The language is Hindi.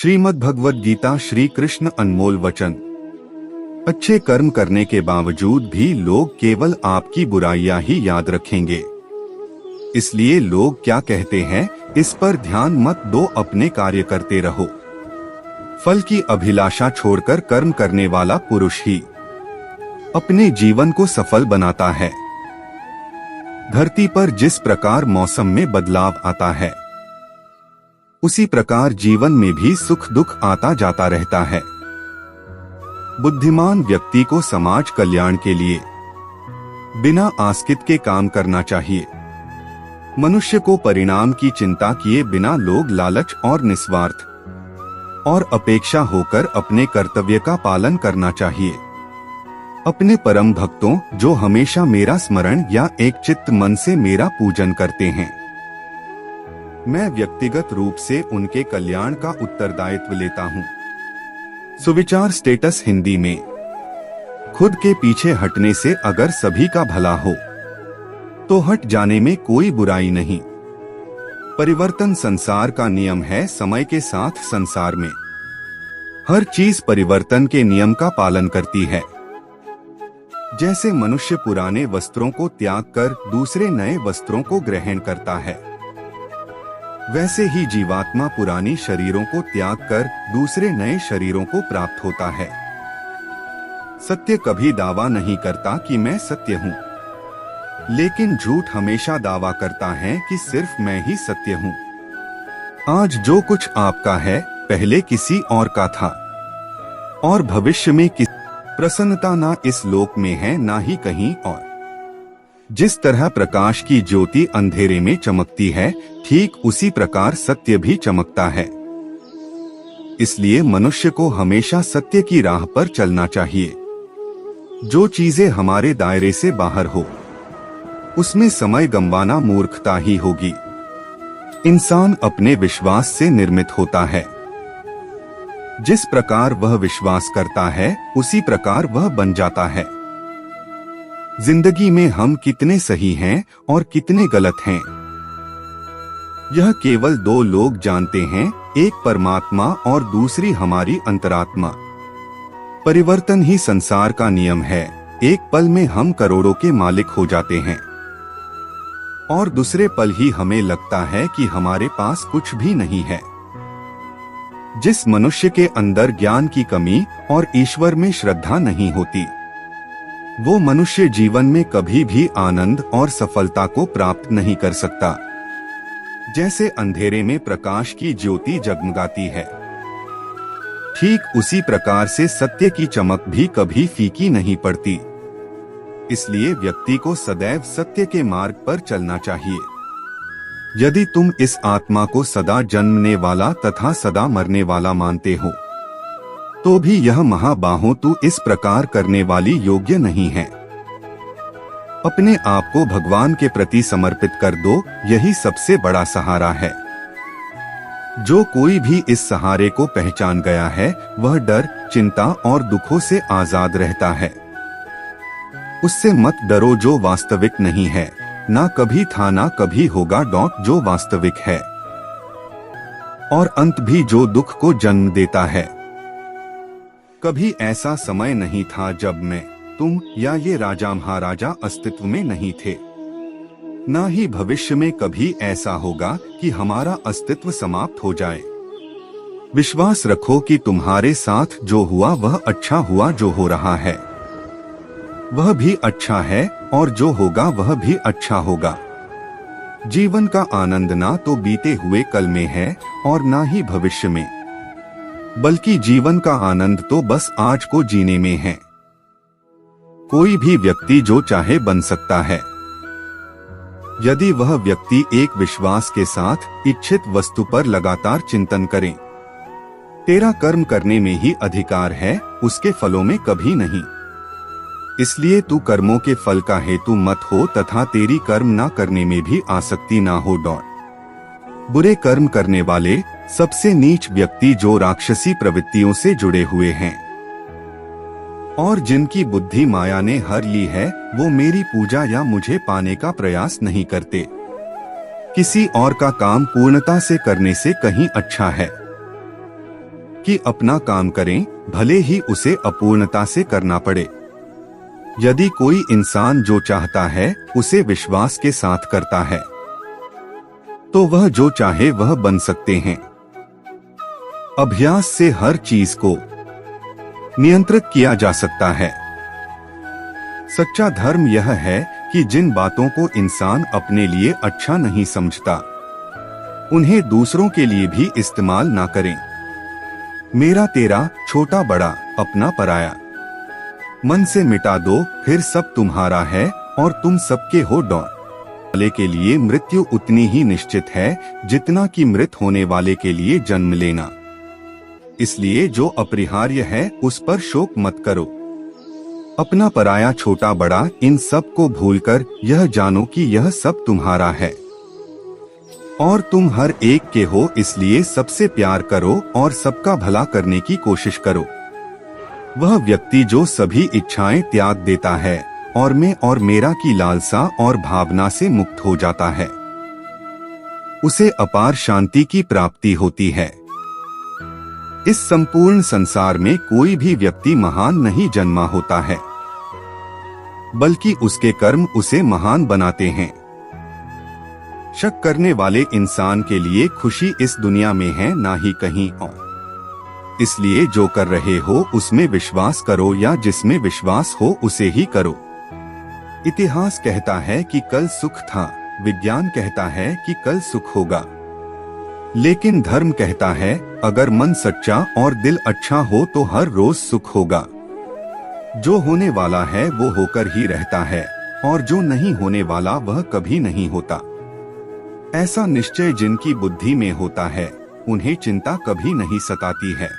श्रीमद् भगवद गीता श्री कृष्ण अनमोल वचन। अच्छे कर्म करने के बावजूद भी लोग केवल आपकी बुराइयां ही याद रखेंगे। इसलिए लोग क्या कहते हैं, इस पर ध्यान मत दो, अपने कार्य करते रहो। फल की अभिलाषा छोड़कर कर्म करने वाला पुरुष ही अपने जीवन को सफल बनाता है। धरती पर जिस प्रकार मौसम में बदलाव आता है, उसी प्रकार जीवन में भी सुख दुख आता जाता रहता है। बुद्धिमान व्यक्ति को समाज कल्याण के लिए बिना आस्कित के काम करना चाहिए। मनुष्य को परिणाम की चिंता किए बिना लोग लालच और निस्वार्थ और अपेक्षा होकर अपने कर्तव्य का पालन करना चाहिए। अपने परम भक्तों जो हमेशा मेरा स्मरण या एक चित्त मन से मेरा पूजन करते हैं, मैं व्यक्तिगत रूप से उनके कल्याण का उत्तरदायित्व लेता हूँ। सुविचार स्टेटस हिंदी में। खुद के पीछे हटने से अगर सभी का भला हो तो हट जाने में कोई बुराई नहीं। परिवर्तन संसार का नियम है। समय के साथ संसार में हर चीज परिवर्तन के नियम का पालन करती है। जैसे मनुष्य पुराने वस्त्रों को त्याग कर दूसरे नए वस्त्रों को ग्रहण करता है, वैसे ही जीवात्मा पुरानी शरीरों को त्याग कर दूसरे नए शरीरों को प्राप्त होता है। सत्य कभी दावा नहीं करता कि मैं सत्य हूँ, लेकिन झूठ हमेशा दावा करता है कि सिर्फ मैं ही सत्य हूँ। आज जो कुछ आपका है पहले किसी और का था, और भविष्य में किसी प्रसन्नता ना इस लोक में है ना ही कहीं और। जिस तरह प्रकाश की ज्योति अंधेरे में चमकती है, ठीक उसी प्रकार सत्य भी चमकता है। इसलिए मनुष्य को हमेशा सत्य की राह पर चलना चाहिए। जो चीजें हमारे दायरे से बाहर हो, उसमें समय गंवाना मूर्खता ही होगी। इंसान अपने विश्वास से निर्मित होता है। जिस प्रकार वह विश्वास करता है, उसी प्रकार वह बन जाता है। जिंदगी में हम कितने सही हैं और कितने गलत हैं, यह केवल दो लोग जानते हैं, एक परमात्मा और दूसरी हमारी अंतरात्मा। परिवर्तन ही संसार का नियम है। एक पल में हम करोड़ों के मालिक हो जाते हैं और दूसरे पल ही हमें लगता है कि हमारे पास कुछ भी नहीं है। जिस मनुष्य के अंदर ज्ञान की कमी और ईश्वर में श्रद्धा नहीं होती, वो मनुष्य जीवन में कभी भी आनंद और सफलता को प्राप्त नहीं कर सकता। जैसे अंधेरे में प्रकाश की ज्योति जगमगाती है, ठीक उसी प्रकार से सत्य की चमक भी कभी फीकी नहीं पड़ती। इसलिए व्यक्ति को सदैव सत्य के मार्ग पर चलना चाहिए। यदि तुम इस आत्मा को सदा जन्मने वाला तथा सदा मरने वाला मानते हो, तो भी यह महाबाहों तू इस प्रकार करने वाली योग्य नहीं है। अपने आप को भगवान के प्रति समर्पित कर दो, यही सबसे बड़ा सहारा है। जो कोई भी इस सहारे को पहचान गया है, वह डर, चिंता और दुखों से आजाद रहता है। उससे मत डरो जो वास्तविक नहीं है, ना कभी था ना कभी होगा, जो वास्तविक है, और अंत भी जो दुख को जन्म देता है। कभी ऐसा समय नहीं था जब मैं, तुम या ये राजा महाराजा अस्तित्व में नहीं थे। ना ही भविष्य में कभी ऐसा होगा कि हमारा अस्तित्व समाप्त हो जाए। विश्वास रखो कि तुम्हारे साथ जो हुआ वह अच्छा हुआ, जो हो रहा है वह भी अच्छा है, और जो होगा वह भी अच्छा होगा। जीवन का आनंद ना तो बीते हुए कल में है और ना ही भविष्य में, बल्कि जीवन का आनंद तो बस आज को जीने में है। कोई भी व्यक्ति जो चाहे बन सकता है, यदि वह व्यक्ति एक विश्वास के साथ इच्छित वस्तु पर लगातार चिंतन करे। तेरा कर्म करने में ही अधिकार है, उसके फलों में कभी नहीं। इसलिए तू कर्मों के फल का हेतु मत हो तथा तेरी कर्म ना करने में भी आसक्ति ना हो। बुरे कर्म करने वाले सबसे नीच व्यक्ति जो राक्षसी प्रवृत्तियों से जुड़े हुए हैं और जिनकी बुद्धि माया ने हर ली है, वो मेरी पूजा या मुझे पाने का प्रयास नहीं करते। किसी और का काम पूर्णता से करने से कहीं अच्छा है। कि अपना काम करें, भले ही उसे अपूर्णता से करना पड़े। यदि कोई इंसान जो चाहता है उसे विश्वास के साथ करता है, तो वह जो चाहे वह बन सकते हैं। अभ्यास से हर चीज को नियंत्रित किया जा सकता है। सच्चा धर्म यह है कि जिन बातों को इंसान अपने लिए अच्छा नहीं समझता, उन्हें दूसरों के लिए भी इस्तेमाल ना करें। मेरा तेरा, छोटा बड़ा, अपना पराया, मन से मिटा दो, फिर सब तुम्हारा है और तुम सबके हो। वाले के लिए मृत्यु उतनी ही निश्चित है जितना कि मृत होने वाले के लिए जन्म लेना। इसलिए जो अपरिहार्य है उस पर शोक मत करो। अपना पराया, छोटा बड़ा, इन सब को भूलकर यह जानो कि यह सब तुम्हारा है और तुम हर एक के हो। इसलिए सबसे प्यार करो और सबका भला करने की कोशिश करो। वह व्यक्ति जो सभी इच्छाएं त्याग देता है और मैं और मेरा की लालसा और भावना से मुक्त हो जाता है, उसे अपार शांति की प्राप्ति होती है। इस संपूर्ण संसार में कोई भी व्यक्ति महान नहीं जन्मा होता है, बल्कि उसके कर्म उसे महान बनाते हैं। शक करने वाले इंसान के लिए खुशी इस दुनिया में है, ना ही कहीं और। इसलिए जो कर रहे हो उसमें विश्वास करो, या जिसमें विश्वास हो उसे ही करो। इतिहास कहता है कि कल सुख था, विज्ञान कहता है कि कल सुख होगा, लेकिन धर्म कहता है अगर मन सच्चा और दिल अच्छा हो तो हर रोज सुख होगा। जो होने वाला है वो होकर ही रहता है और जो नहीं होने वाला वह कभी नहीं होता। ऐसा निश्चय जिनकी बुद्धि में होता है उन्हें चिंता कभी नहीं सताती है।